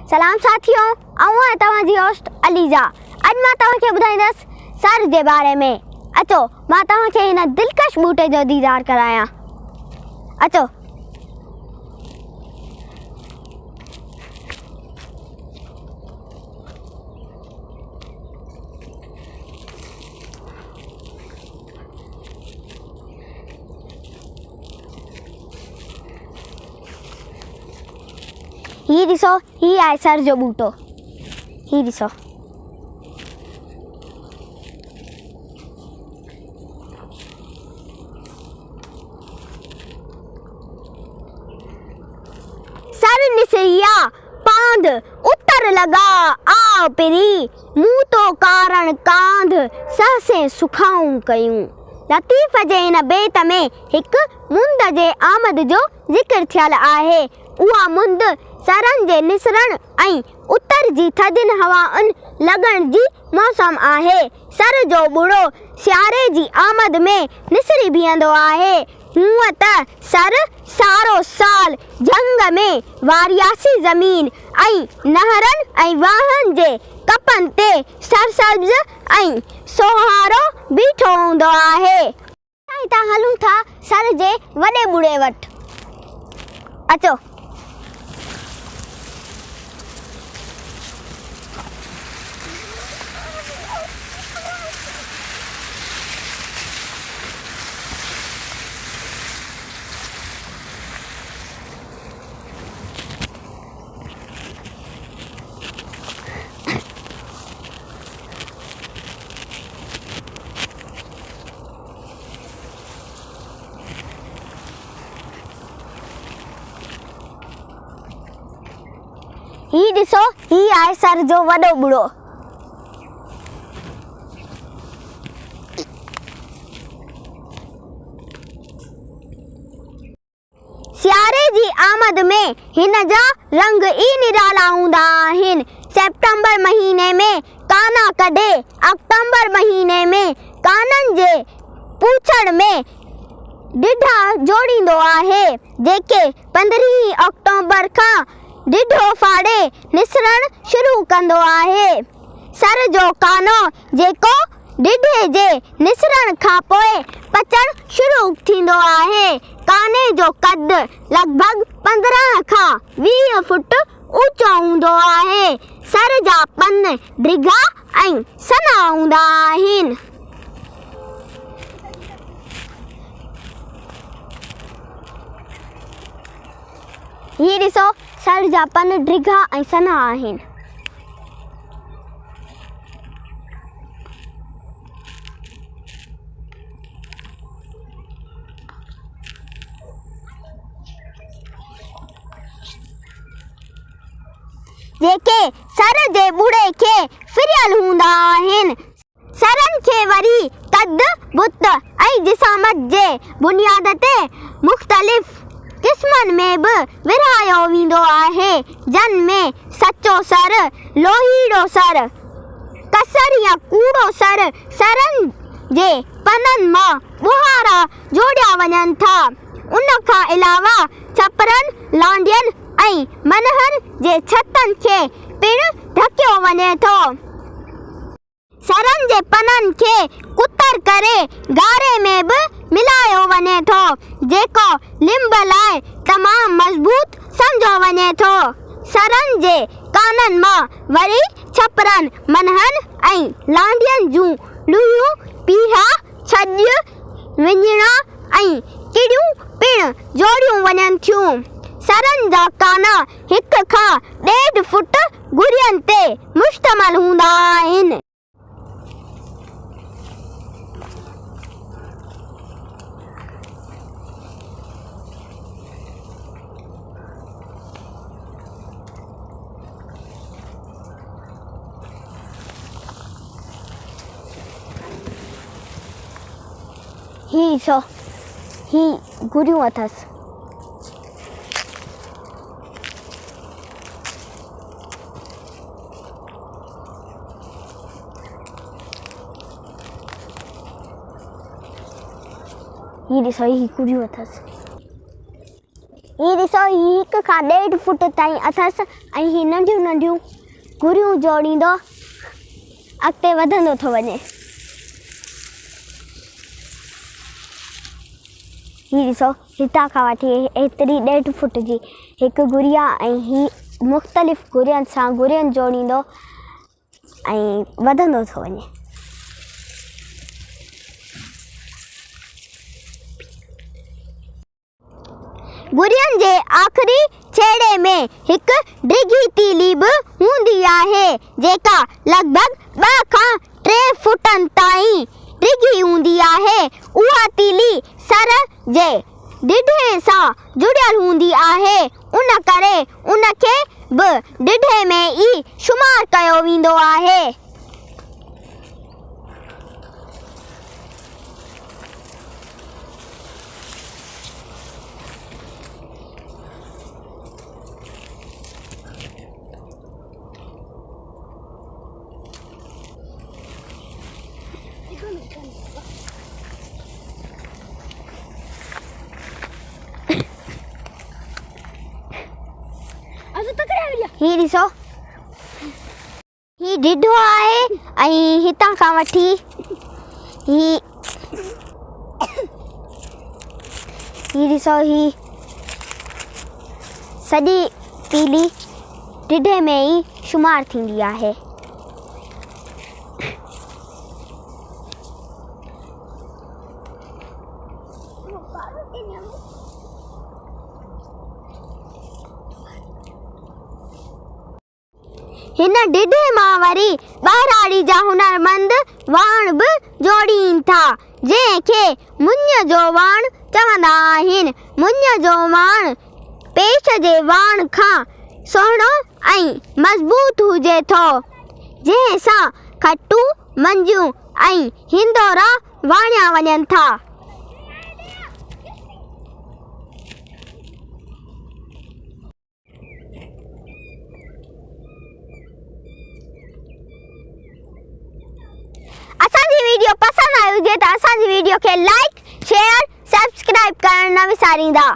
सलाम साथियों, आऊं तव्हांजी होस्ट अलीजा। अॼु मां तव्हांखे ॿुधाईंदसि सर जे बारे में। अचो मां तव्हांखे हिन दिलकश ॿूटे जो दीदार करायां। अचो। ही ॾिसो, ही आहे सर जो ॿूटो। ही ॾिसो। सर निसरिया पांध उतर लगा आ पिरी, मुंह तो कारण कांध सहसे सुखाऊं कयूं। लतीफ़ जे इन बेत में हिक मुंद जे आमद जो ज़िक्र थियल आहे। उहा मुंद सरन जे निसरण ऐं उतर जी थधिन हवाउनि लॻण जी मौसम आहे। सर जो बुढ़ो सियारे जी आमद में निसरी बीहंदो आहे। हूअं त सर सारो साल जंग में वारियासी ज़मीन ऐं नहरनि ऐं वाहनि जे कपनि ते सरसब्ज़ ऐं सोहारो बीठो हूंदो आहे। हितां हलूं था सर जे वॾे बुढ़े वटि। अचो। ही ॾिसो, ही आहे सर जो वॾो बुढ़ो। सियारे जी आमद में हिन जा रंग ई निराला हूंदा आहिनि। सेप्टेम्बर महीने में काना कढे अक्टूबर महीने में काननि जे पूछड़ में ॾिढा जोड़ींदो आहे, जेके 15 अक्टूबर खां ॾिढो फाड़े निसरण शुरू कंदो आहे। सर जो कानो जेको ॾिढे जे निसरण खां पोइ पचण शुरू थींदो आहे। काने जो कद लॻभॻि 15 खां 20 फुट ऊचो हूंदो आहे। सर जा पन डिघा ऐं सना हूंदा आहिनि। ही ॾिसो, सर जा पन डिघा ऐं सना आहिनि। जेके सर जे बुढ़े खे फिरियल हूंदा आहिनि। सरनि खे वरी कद बुत ऐं जिसामत जे बुनियाद ते मुख़्तलिफ़ क़िस्मनि में बि विरहायो वेंदो आहे, जन में सचो सर, लोहीड़ो सर, कसर या कूड़ो सर। सरनि जे पननि मां ॿुहारा जोड़िया वञनि था। उन खां अलावा छपरनि, लांडियनि ऐं मनहनि जे छतनि खे पिणु ढकियो वञे थो। सरनि जे पननि खे कुतर करे गारे में बि मिलायो वञे थो, जेको लिंब लाइ तमामु मज़बूत सम्झो वञे थो। सरनि जे काननि मां वरी छपरनि, मनहनि ऐं लांडियनि जूं लुहियूं, पीहा, छॼ, विञिणा ऐं किड़ियूं पिणु जोड़ियूं वञनि थियूं। सरनि जा काना 1 खां 1.5 फुट गुरियनि ते मुश्तमिल हूंदा आहिनि। ही ॾिसो, ही गुरियूं अथसि। ही ॾिसो, ही गुरियूं अथसि। ही ॾिसो ही 1 खां 1.5 फुट ताईं अथसि ऐं ही नंढियूं नंढियूं गुरियूं जोड़ींदो अॻिते वधंदो थो वञे। ही ॾिसो हितां खां वठी एतिरी 1.5 फुट जी हिकु गुड़िया ऐं ही मुख़्तलिफ़ गुरियनि सां गुरियनि जोड़ींदो ऐं वधंदो थो वञे। गुरियनि जे आख़िरी छेड़े में हिकु डिघी तीली बि हूंदी आहे जेका लॻभॻि 2 खां 3 फुटनि ताईं डिघी हूंदी आहे। उहा तीली सर जे ढिढे सां जुड़ियल हूंदी आहे, उन करे उनखे बि ढिढे में ई शुमार कयो वेंदो आहे। ही ॾिसो ही ढिढो आहे ऐं हितां खां वठी ही ॾिसो ही सॼी तीली ढिढे में ई शुमार थींदी आहे। हिन ढिढे मां वरी ॿाहिराड़ी जा हुनरमंद वाण बि जोड़ीनि था जंहिंखे मुञ जो वाण चवंदा आहिनि। मुञ जो वाण पेश जे वाण खां सुहिणो ऐं मज़बूत हुजे थो जंहिं सां खटू मंजियूं ऐं हिंदोरा वाणिया वञनि था। असांजी वीडियो पसंदि आई हुजे त असांजी वीडियो खे लाइक शेयर सब्सक्राइब करणु न विसारींदा।